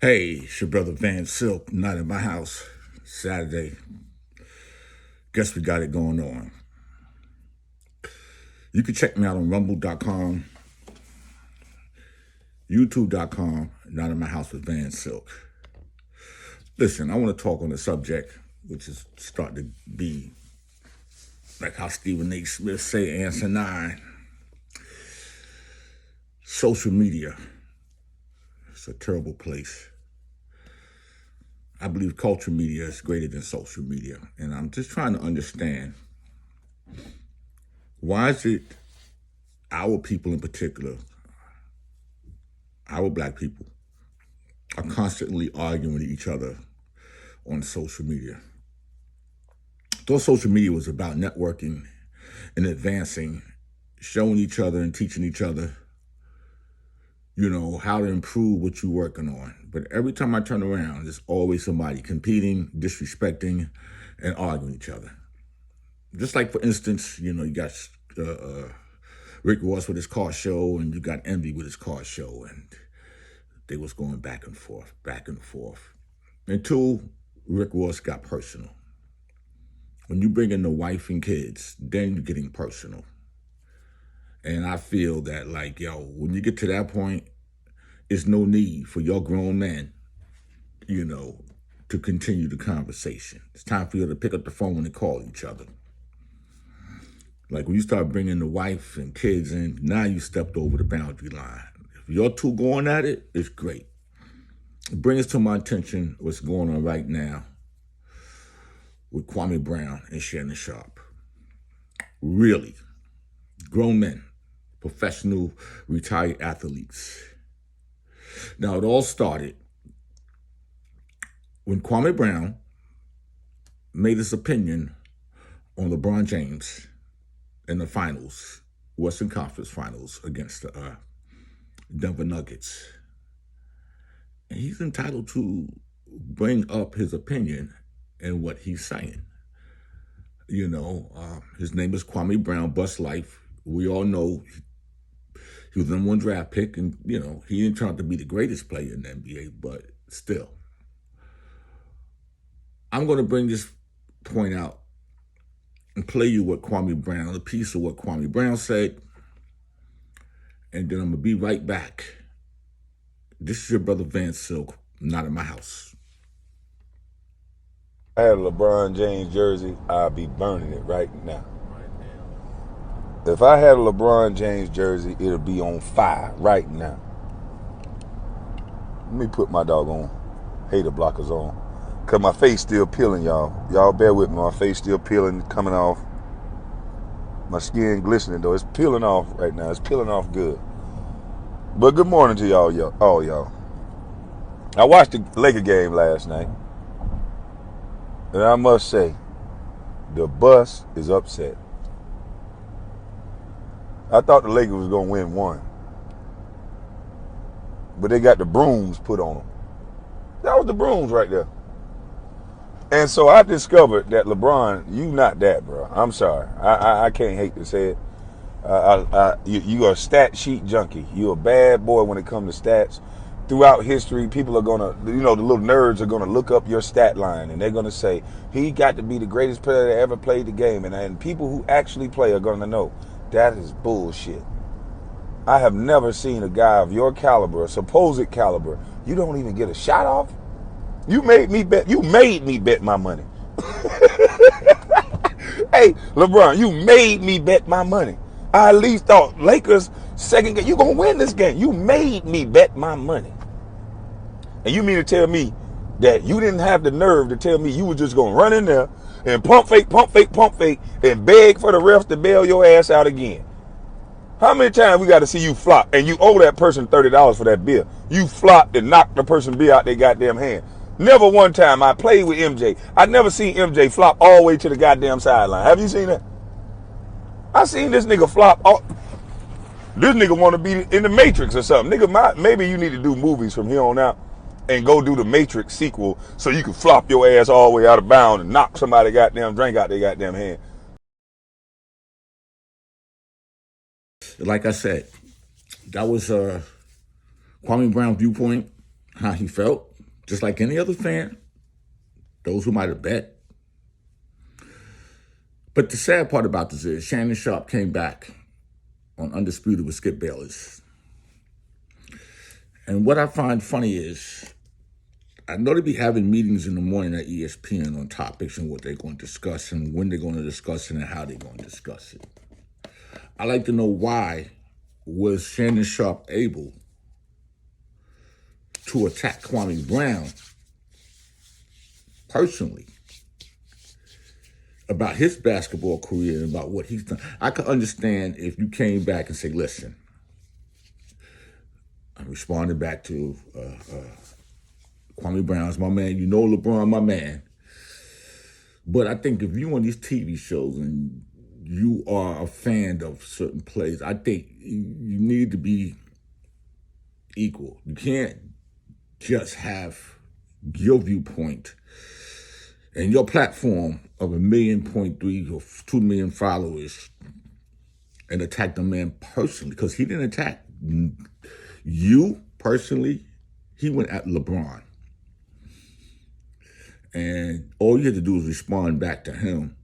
Hey, it's your brother Van Silk, not in my house. Saturday. Guess we got it going on. You can check me out on rumble.com, youtube.com, not in my house with Van Silk. Listen, I want to talk on a subject which is starting to be like how Stephen A. Smith say, answer 9. Social media. It's a terrible place. I believe culture media is greater than social media. And I'm just trying to understand, why is it our people in particular, our black people, are constantly arguing with each other on social media? Though social media was about networking and advancing, showing each other and teaching each other, how to improve what you're working on. But every time I turn around, there's always somebody competing, disrespecting, and arguing with each other. Just like, for instance, you got Rick Ross with his car show, and you got Envy with his car show, and they was going back and forth, back and forth. Until Rick Ross got personal. When you bring in the wife and kids, then you're getting personal. And I feel that, when you get to that point, there's no need for your grown men, to continue the conversation. It's time for you to pick up the phone and call each other. Like, when you start bringing the wife and kids in, now you stepped over the boundary line. If you're two going at it, it's great. It brings to my attention what's going on right now with Kwame Brown and Shannon Sharpe. Really, grown men, professional retired athletes. Now, it all started when Kwame Brown made his opinion on LeBron James in the finals, Western Conference Finals against the Denver Nuggets. And he's entitled to bring up his opinion and what he's saying. His name is Kwame Brown, Bust Life. We all know he was the #1 draft pick, and, he didn't turn out to be the greatest player in the NBA, but still. I'm going to bring this point out and play you what Kwame Brown, a piece of what Kwame Brown said, and then I'm going to be right back. This is your brother Van Silk, not in my house. I had a LeBron James jersey, I'd be burning it right now. If I had a LeBron James jersey, it'll be on fire right now. Let me put my doggone hater blockers on, because my face still peeling, y'all. Y'all bear with me, my face still peeling, coming off. My skin glistening, though. It's peeling off right now. It's peeling off good. But good morning to all y'all. I watched the Laker game last night, and I must say, the bus is upset. I thought the Lakers was going to win one, but they got the brooms put on them. That was the brooms right there. And so I discovered that LeBron, you not that, bro. I'm sorry. I can't hate to say it. You are a stat sheet junkie. You're a bad boy when it comes to stats. Throughout history, people are going to, the little nerds are going to look up your stat line, and they're going to say, he got to be the greatest player that ever played the game. And people who actually play are going to know that is bullshit. I have never seen a guy of your caliber, supposed caliber, you don't even get a shot off. You made me bet my money. Hey, LeBron, you made me bet my money. I at least thought Lakers second game, you gonna win this game. You made me bet my money. And you mean to tell me that you didn't have the nerve to tell me you were just gonna run in there and pump fake, and beg for the refs to bail your ass out again? How many times we got to see you flop and you owe that person $30 for that beer? You flopped and knocked the person beer out their goddamn hand. Never one time. I played with MJ. I never seen MJ flop all the way to the goddamn sideline. Have you seen that? I seen this nigga flop. This nigga want to be in the Matrix or something. Nigga, maybe you need to do movies from here on out and go do the Matrix sequel so you can flop your ass all the way out of bounds and knock somebody goddamn drink out their goddamn hand. Like I said, that was Kwame Brown's viewpoint, how he felt. just like any other fan, those who might have bet. But the sad part about this is Shannon Sharpe came back on Undisputed with Skip Bayless. And what I find funny is, I know they be having meetings in the morning at ESPN on topics and what they're going to discuss and when they're going to discuss it and how they're going to discuss it. I like to know why was Shannon Sharpe able to attack Kwame Brown personally about his basketball career and about what he's done. I could understand if you came back and say, listen, I'm responding back to Kwame Brown's my man. You know LeBron, my man. But I think if you on these TV shows and you are a fan of certain plays, I think you need to be equal. You can't just have your viewpoint and your platform of 1.3 million or 2 million followers and attack the man personally, because he didn't attack you personally. He went at LeBron. And all you had to do is respond back to him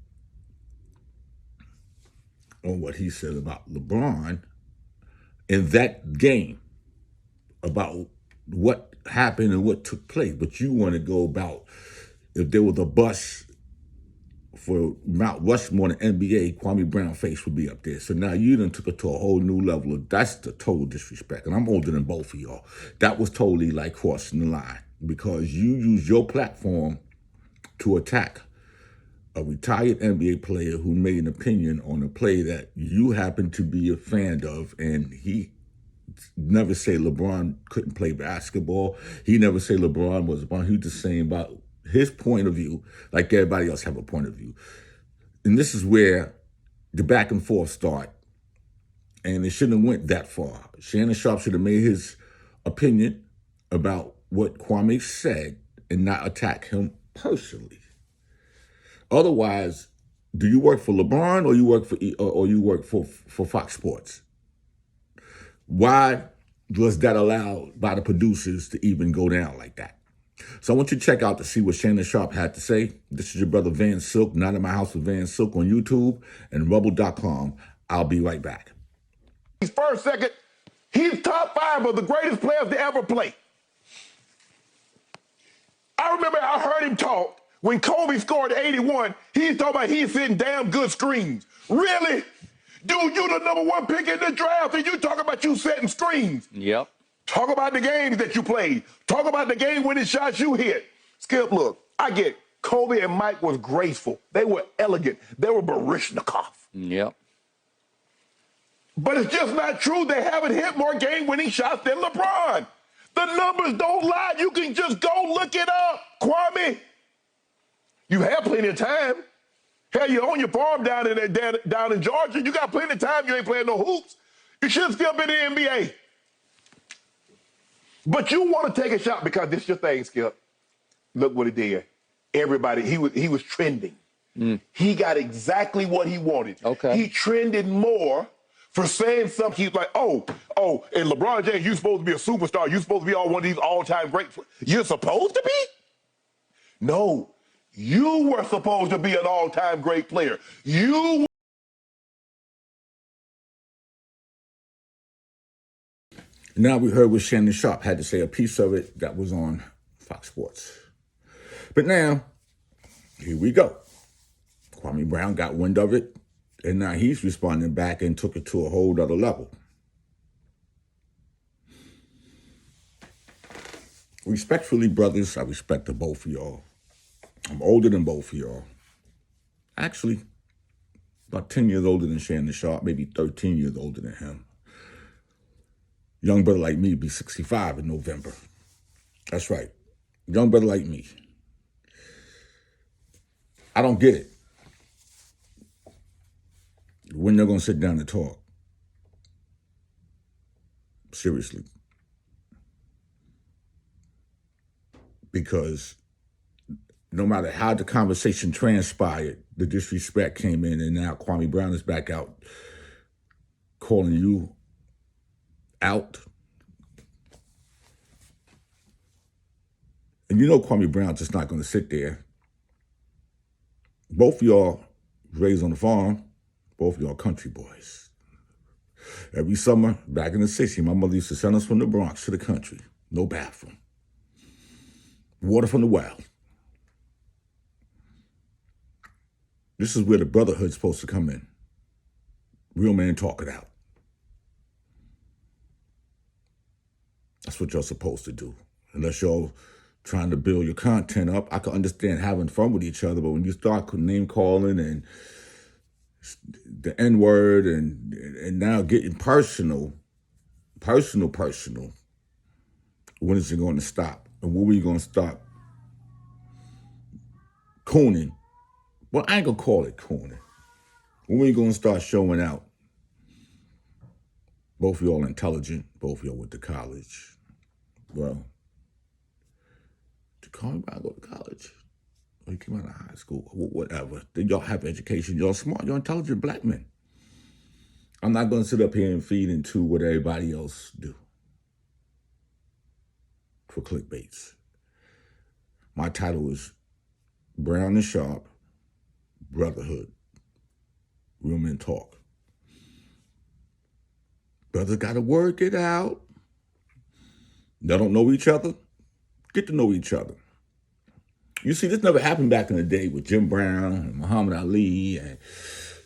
on what he said about LeBron in that game, about what happened and what took place. But you want to go about if there was a bus for Mount Rushmore in the NBA, Kwame Brown's face would be up there. So now you done took it to a whole new level. That's the total disrespect. And I'm older than both of y'all. That was totally like crossing the line because you used your platform to attack a retired NBA player who made an opinion on a play that you happen to be a fan of, and he never said LeBron couldn't play basketball. He never said LeBron was LeBron. He was just saying about his point of view, like everybody else have a point of view. And this is where the back and forth start. And it shouldn't have went that far. Shannon Sharpe should have made his opinion about what Kwame said and not attack him personally. Otherwise, do you work for LeBron or you work for Fox Sports? Why was that allowed by the producers to even go down like that? So I want you to check out to see what Shannon Sharpe had to say. This is your brother Van Silk, Not in My House with Van Silk on YouTube and Rebel.com. I'll be right back. First, second, he's top 5 of the greatest players to ever play. I remember I heard him talk when Kobe scored 81. He's talking about he's hitting damn good screens. Really? Dude, you the #1 pick in the draft, and you talk about you setting screens. Yep. Talk about the games that you played. Talk about the game-winning shots you hit. Skip, look, I get it. Kobe and Mike was graceful. They were elegant. They were Baryshnikov. Yep. But it's just not true. They haven't hit more game-winning shots than LeBron. The numbers don't lie. You can just go look it up, Kwame. You have plenty of time. Hell, you own your farm down in Georgia. You got plenty of time. You ain't playing no hoops. You should still be in the NBA. But you want to take a shot because this is your thing, Skip. Look what he did. Everybody, he was trending. He got exactly what he wanted. Okay. He trended more for saying something. He's like, oh, and LeBron James, you're supposed to be a superstar. You're supposed to be one of these all-time great. You're supposed to be? No. You were supposed to be an all-time great player. Now we heard what Shannon Sharpe had to say, a piece of it that was on Fox Sports. But now, here we go. Kwame Brown got wind of it, and now he's responding back and took it to a whole other level. Respectfully, brothers, I respect the both of y'all. I'm older than both of y'all. Actually, about 10 years older than Shannon Sharpe, maybe 13 years older than him. Young brother like me be 65 in November. That's right. Young brother like me. I don't get it. When they're going to sit down and talk. Seriously. Because no matter how the conversation transpired, the disrespect came in, and now Kwame Brown is back out calling you out. And you know Kwame Brown's just not going to sit there. Both of y'all raised on the farm. Both of y'all country boys. Every summer, back in the 60s, my mother used to send us from the Bronx to the country. No bathroom. Water from the well. This is where the brotherhood's supposed to come in. Real man talk it out. That's what y'all supposed to do. Unless y'all trying to build your content up, I can understand having fun with each other, but when you start name calling and the N-word and now getting personal, when is it going to stop? And when are we going to stop cooning? Well, I ain't going to call it cooning. When are we going to start showing out? Both of y'all intelligent. Both of y'all went to college. Well, did Kwame Brown go to college? Or he came out of high school? Whatever. Did y'all have education? Y'all smart. Y'all intelligent black men. I'm not going to sit up here and feed into what everybody else do for clickbaits. My title is Brown and Sharpe, Brotherhood, Real Men Talk. Brothers got to work it out. They don't know each other. Get to know each other. You see, this never happened back in the day with Jim Brown and Muhammad Ali and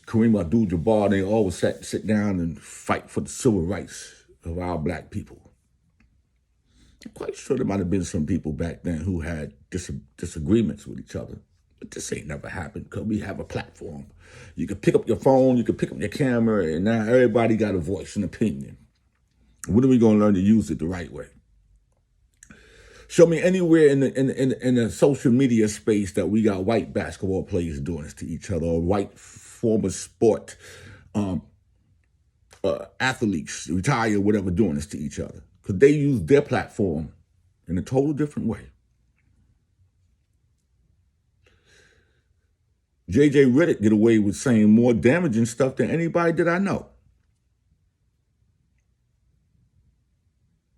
Kareem Abdul-Jabbar. They always sit down and fight for the civil rights of our black people. I'm quite sure there might have been some people back then who had disagreements with each other. But this ain't never happened because we have a platform. You can pick up your phone, you can pick up your camera, and now everybody got a voice and opinion. When are we going to learn to use it the right way? Show me anywhere in the social media space that we got white basketball players doing this to each other, or white former sport athletes, retired, whatever, doing this to each other. Because they use their platform in a total different way. J.J. Redick get away with saying more damaging stuff than anybody that I know.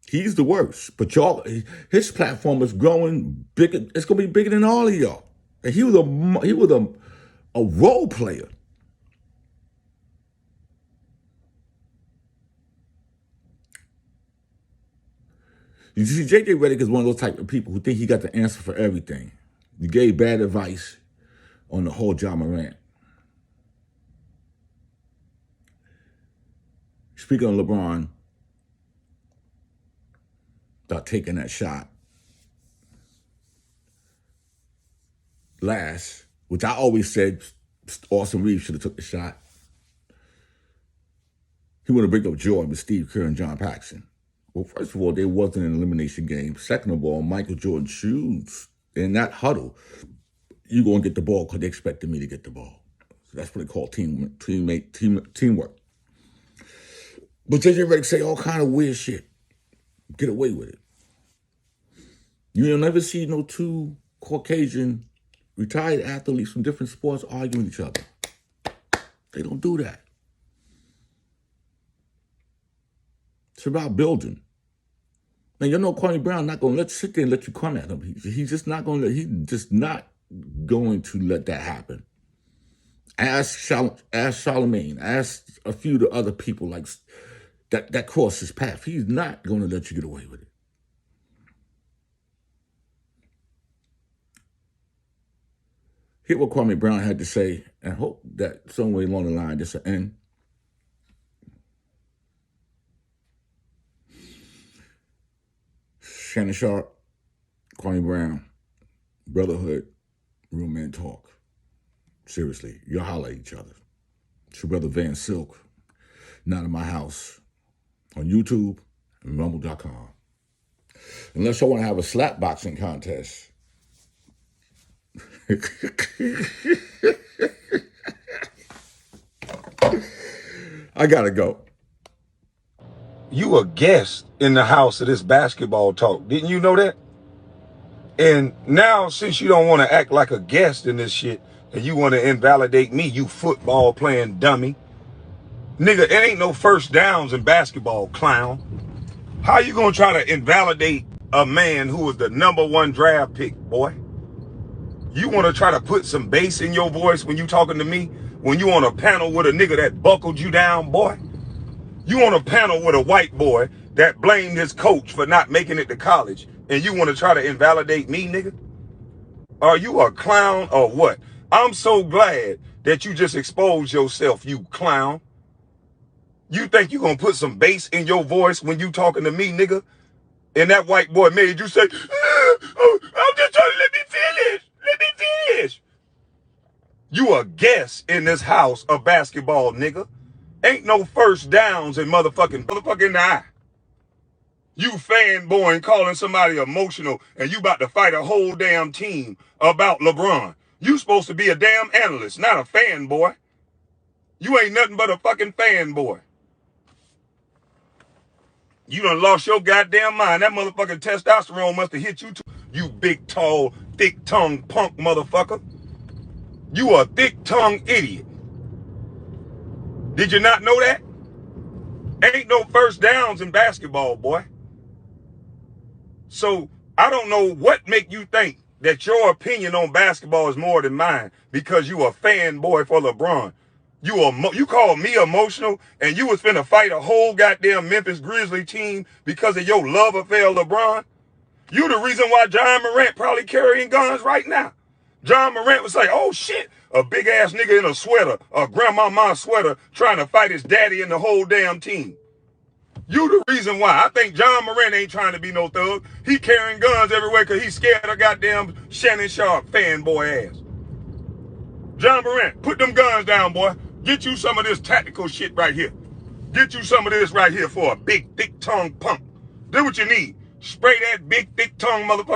He's the worst, but y'all, his platform is growing bigger. It's gonna be bigger than all of y'all. And he was a role player. You see, J.J. Redick is one of those type of people who think he got the answer for everything. He gave bad advice on the whole John Morant. Speaking of LeBron, about taking that shot last, which I always said Austin Reeves should have took the shot. He wanted to break up Jordan with Steve Kerr and John Paxson. Well, first of all, there wasn't an elimination game. Second of all, Michael Jordan shoes in that huddle. You're going to get the ball because they expected me to get the ball. So that's what they call teamwork. But J.J. Redick say all kind of weird shit. Get away with it. You'll never see no two Caucasian retired athletes from different sports arguing with each other. They don't do that. It's about building. And you know Kwame Brown not going to sit there and let you come at him. He's just not going to let that happen. Ask Charlemagne. Ask a few of the other people like that cross his path. He's not going to let you get away with it. Hear what Kwame Brown had to say, and hope that somewhere along the line this will end. Shannon Sharpe, Kwame Brown, Brotherhood, Real Men Talk. Seriously, y'all holler at each other. It's your brother Van Silk, Not in My House, on YouTube and Rumble.com. Unless y'all want to have a slap boxing contest. I gotta go. You a guest in the house of this basketball talk. Didn't you know that? And now, since you don't want to act like a guest in this shit, and you want to invalidate me, you football playing dummy. Nigga, it ain't no first downs in basketball, clown. How you gonna try to invalidate a man who was the #1 draft pick, boy. You want to try to put some bass in your voice when you talking to me? When you on a panel with a nigga that buckled you down, boy? You on a panel with a white boy that blamed his coach for not making it to college, and you want to try to invalidate me, nigga? Are you a clown or what? I'm so glad that you just exposed yourself, you clown. You think you gonna put some bass in your voice when you talking to me, nigga? And that white boy made you say, oh, I'm just trying to let me finish. Let me finish. You a guest in this house of basketball, nigga. Ain't no first downs in motherfucking eye. You fanboying, calling somebody emotional, and you about to fight a whole damn team about LeBron. You supposed to be a damn analyst, not a fanboy. You ain't nothing but a fucking fanboy. You done lost your goddamn mind. That motherfucking testosterone must have hit you too. You big, tall, thick-tongued punk motherfucker. You a thick-tongued idiot. Did you not know that? Ain't no first downs in basketball, boy. So I don't know what make you think that your opinion on basketball is more than mine because you a fanboy for LeBron. You call me emotional, and you was finna fight a whole goddamn Memphis Grizzlies team because of your love affair, LeBron. You the reason why John Morant probably carrying guns right now. John Morant was like, oh shit, a big ass nigga in a sweater, a grandmama sweater, trying to fight his daddy and the whole damn team. You the reason why. I think John Morant ain't trying to be no thug. He carrying guns everywhere because he's scared of goddamn Shannon Sharpe fanboy ass. John Morant, put them guns down, boy. Get you some of this tactical shit right here. Get you some of this right here for a big, thick-tongued punk. Do what you need. Spray that big, thick-tongued motherfucker.